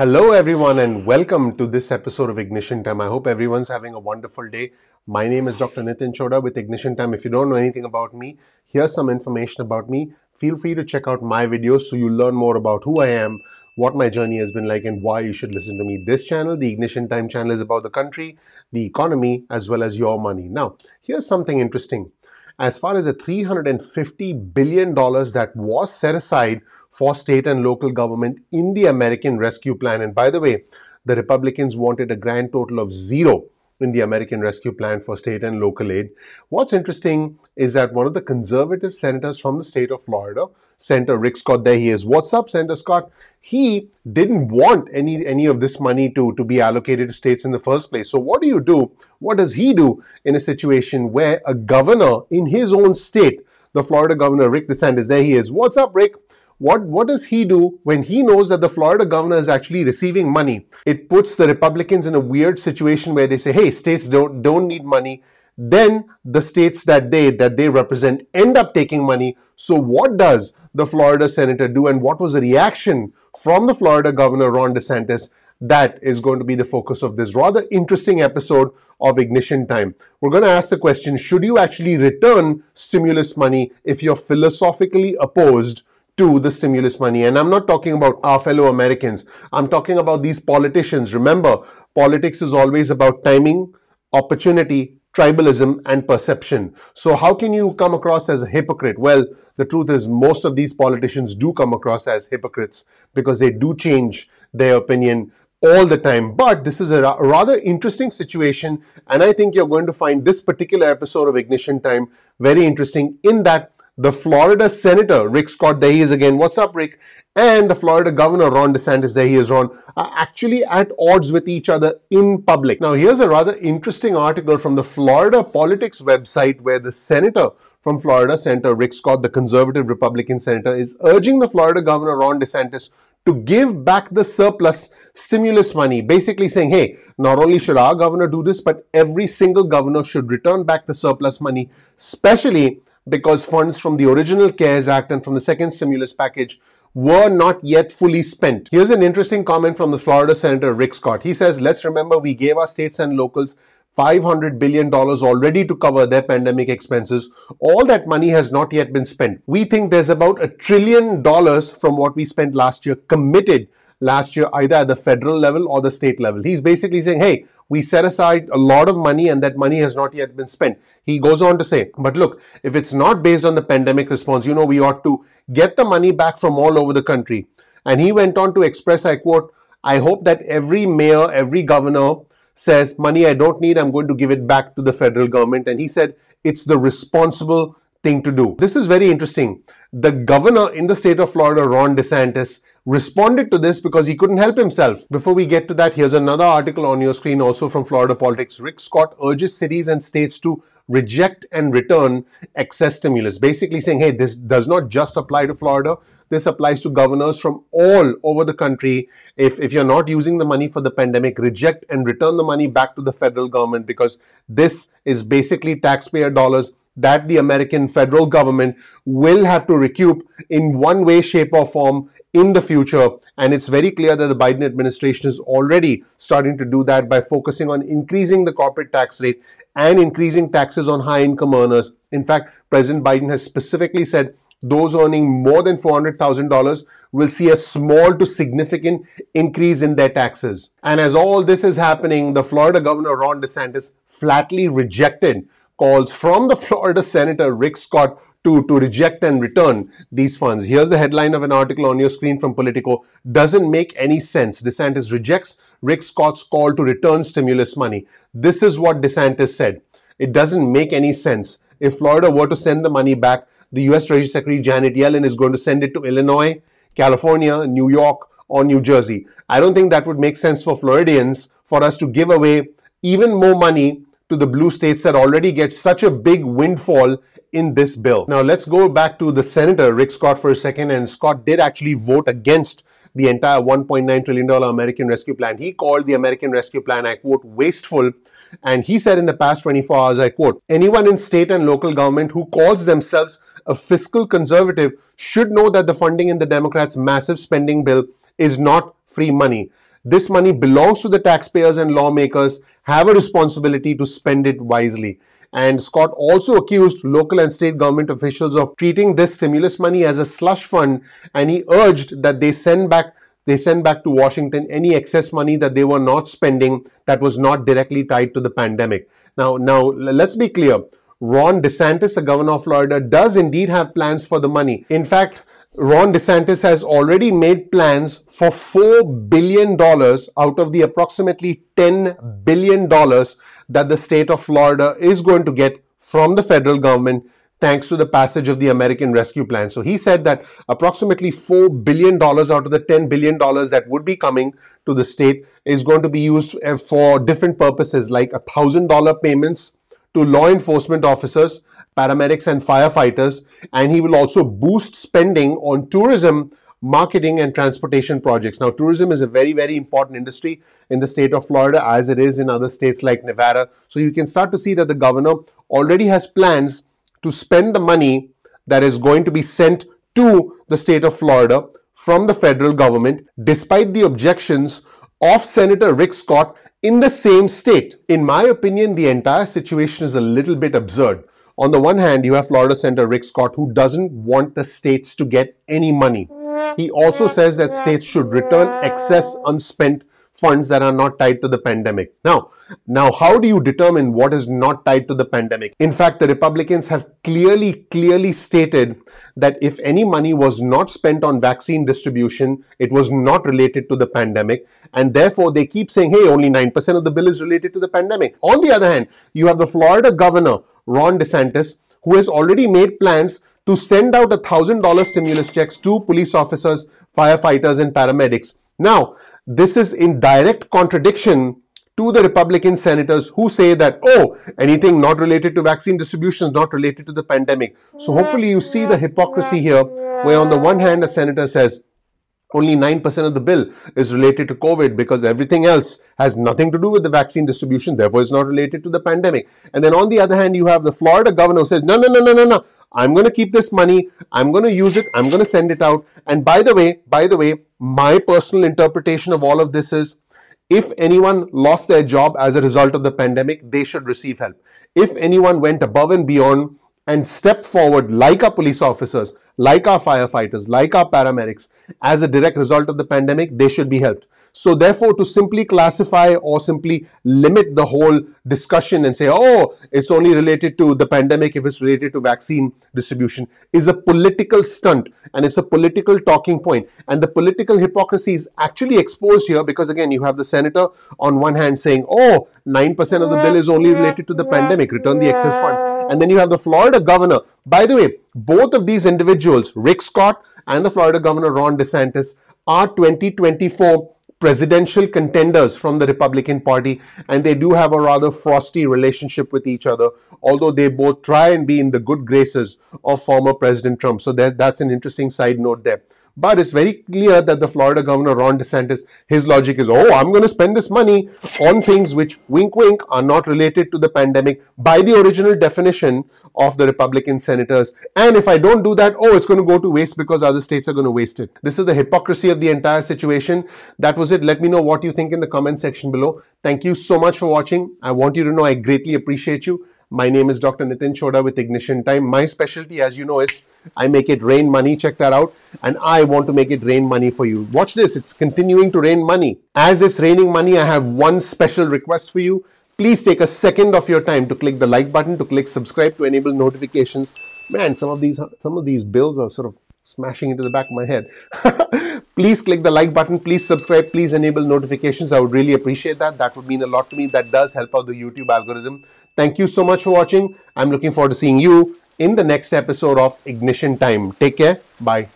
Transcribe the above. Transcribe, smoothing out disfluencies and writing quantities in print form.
Hello everyone and welcome to this episode of Ignition Time. I hope everyone's having a wonderful day. My name is Dr. Chhoda with Ignition Time. If you don't know anything about me, here's some information about me. Feel free to check out my videos so you learn more about who I am, what my journey has been like, and why you should listen to me. This channel, the Ignition Time channel, is about the country, the economy, as well as your money. Now, here's something interesting. As far as the $350 billion that was set aside for state and local government in the American Rescue Plan. And by the way, the Republicans wanted a grand total of zero in the American Rescue Plan for state and local aid. What's interesting is that one of the conservative senators from the state of Florida, Senator Rick Scott, there he is. What's up, Senator Scott? He didn't want any of this money to be allocated to states in the first place. So what do you do? What does he do in a situation where a governor in his own state, the Florida governor, Rick Desantis, there he is. What's up, Rick? What does he do when he knows that the Florida governor is actually receiving money? It puts the Republicans in a weird situation where they say, hey, states don't need money. Then the states that they represent end up taking money. So what does the Florida senator do, and what was the reaction from the Florida governor, Ron DeSantis? That is going to be the focus of this rather interesting episode of Ignition Time. We're going to ask the question, should you actually return stimulus money if you're philosophically opposed to the stimulus money? And I'm not talking about our fellow Americans. I'm talking about these politicians. Remember, politics is always about timing, opportunity, tribalism, and perception. So how can you come across as a hypocrite? Well, the truth is most of these politicians do come across as hypocrites because they do change their opinion all the time. But this is a rather interesting situation, and I think you're going to find this particular episode of Ignition Time very interesting in that the Florida Senator, Rick Scott, there he is again. What's up, Rick? And the Florida Governor, Ron DeSantis, there he is, Ron, are actually at odds with each other in public. Now, here's a rather interesting article from the Florida Politics website where the Senator from Florida, Senator Rick Scott, the conservative Republican senator, is urging the Florida Governor, Ron DeSantis, to give back the surplus stimulus money, basically saying, hey, not only should our governor do this, but every single governor should return back the surplus money, especially because funds from the original CARES Act and from the second stimulus package were not yet fully spent. Here's an interesting comment from the Florida Senator Rick Scott. He says, let's remember we gave our states and locals $500 billion already to cover their pandemic expenses. All that money has not yet been spent. We think there's about $1 trillion from what we spent last year committed last year, either at the federal level or the state level. He's basically saying, hey, we set aside a lot of money and that money has not yet been spent. He goes on to say, but look, if it's not based on the pandemic response, we ought to get the money back from all over the country. And he went on to express, I quote, I hope that every mayor, every governor says, money I don't need, I'm going to give it back to the federal government. And he said, it's the responsible thing to do. This is very interesting. The governor in the state of Florida, Ron DeSantis, responded to this because he couldn't help himself. Before we get to that, here's another article on your screen also from Florida Politics. Rick Scott urges cities and states to reject and return excess stimulus. Basically saying, hey, this does not just apply to Florida. This applies to governors from all over the country. If you're not using the money for the pandemic, reject and return the money back to the federal government, because this is basically taxpayer dollars that the American federal government will have to recoup in one way, shape, or form in the future. And it's very clear that the Biden administration is already starting to do that by focusing on increasing the corporate tax rate and increasing taxes on high-income earners. In fact, President Biden has specifically said those earning more than $400,000 will see a small to significant increase in their taxes. And as all this is happening, the Florida Governor, Ron DeSantis, flatly rejected calls from the Florida Senator Rick Scott to reject and return these funds. Here's the headline of an article on your screen from Politico. Doesn't make any sense. DeSantis rejects Rick Scott's call to return stimulus money. This is what DeSantis said. It doesn't make any sense. If Florida were to send the money back, the U.S. Treasury Secretary Janet Yellen is going to send it to Illinois, California, New York, or New Jersey. I don't think that would make sense for Floridians for us to give away even more money to the blue states that already get such a big windfall in this bill. Now let's go back to the Senator Rick Scott for a second. And Scott did actually vote against the entire $1.9 trillion American Rescue Plan. He called the American Rescue Plan, I quote, wasteful. And he said in the past 24 hours, I quote, anyone in state and local government who calls themselves a fiscal conservative should know that the funding in the Democrats' massive spending bill is not free money. This money belongs to the taxpayers, and lawmakers have a responsibility to spend it wisely. And Scott also accused local and state government officials of treating this stimulus money as a slush fund, and he urged that they send back to Washington any excess money that they were not spending that was not directly tied to the pandemic. Now let's be clear. Ron Desantis, the governor of Florida, does indeed have plans for the money. In fact, Ron DeSantis has already made plans for $4 billion out of the approximately $10 billion that the state of Florida is going to get from the federal government thanks to the passage of the American Rescue Plan. So he said that approximately $4 billion out of the $10 billion that would be coming to the state is going to be used for different purposes, like $1,000 payments to law enforcement officers, paramedics and firefighters, and he will also boost spending on tourism, marketing and transportation projects. Now, tourism is a very, very important industry in the state of Florida, as it is in other states like Nevada. So you can start to see that the governor already has plans to spend the money that is going to be sent to the state of Florida from the federal government, despite the objections of Senator Rick Scott in the same state. In my opinion, the entire situation is a little bit absurd. On the one hand, you have Florida Senator Rick Scott, who doesn't want the states to get any money. He also says that states should return excess unspent funds that are not tied to the pandemic. Now, how do you determine what is not tied to the pandemic? In fact, the Republicans have clearly stated that if any money was not spent on vaccine distribution, it was not related to the pandemic. And therefore, they keep saying, hey, only 9% of the bill is related to the pandemic. On the other hand, you have the Florida governor, Ron DeSantis, who has already made plans to send out $1,000 stimulus checks to police officers, firefighters, and paramedics. Now, this is in direct contradiction to the Republican senators who say that, oh, anything not related to vaccine distribution is not related to the pandemic. So hopefully you see the hypocrisy here, where on the one hand, a senator says only 9% of the bill is related to COVID because everything else has nothing to do with the vaccine distribution, therefore it's not related to the pandemic. And then on the other hand, you have the Florida governor who says, no, I'm going to keep this money, I'm going to use it, I'm going to send it out. And by the way, my personal interpretation of all of this is, if anyone lost their job as a result of the pandemic, they should receive help. If anyone went above and beyond and stepped forward, like our police officers, like our firefighters, like our paramedics, as a direct result of the pandemic, they should be helped. So therefore, to simply classify or simply limit the whole discussion and say, oh, it's only related to the pandemic if it's related to vaccine distribution, is a political stunt, and it's a political talking point. And the political hypocrisy is actually exposed here because, again, you have the senator on one hand saying, oh, 9% of the bill is only related to the pandemic, return the excess funds. And then you have the Florida governor. By the way, both of these individuals, Rick Scott and the Florida governor, Ron DeSantis, are 2024 presidential contenders from the Republican Party, and they do have a rather frosty relationship with each other, although they both try and be in the good graces of former President Trump. So that's an interesting side note there. But it's very clear that the Florida governor, Ron DeSantis, his logic is, oh, I'm going to spend this money on things which, wink, wink, are not related to the pandemic by the original definition of the Republican senators. And if I don't do that, oh, it's going to go to waste because other states are going to waste it. This is the hypocrisy of the entire situation. That was it. Let me know what you think in the comment section below. Thank you so much for watching. I want you to know I greatly appreciate you. My name is Dr. Nitin Chhoda with Ignition Time. My specialty, as you know, is I make it rain money. Check that out. And I want to make it rain money for you. Watch this. It's continuing to rain money. As it's raining money, I have one special request for you. Please take a second of your time to click the like button, to click subscribe, to enable notifications. Man, some of these bills are sort of smashing into the back of my head. Please click the like button. Please subscribe. Please enable notifications. I would really appreciate that. That would mean a lot to me. That does help out the YouTube algorithm. Thank you so much for watching. I'm looking forward to seeing you in the next episode of Ignition Time. Take care. Bye.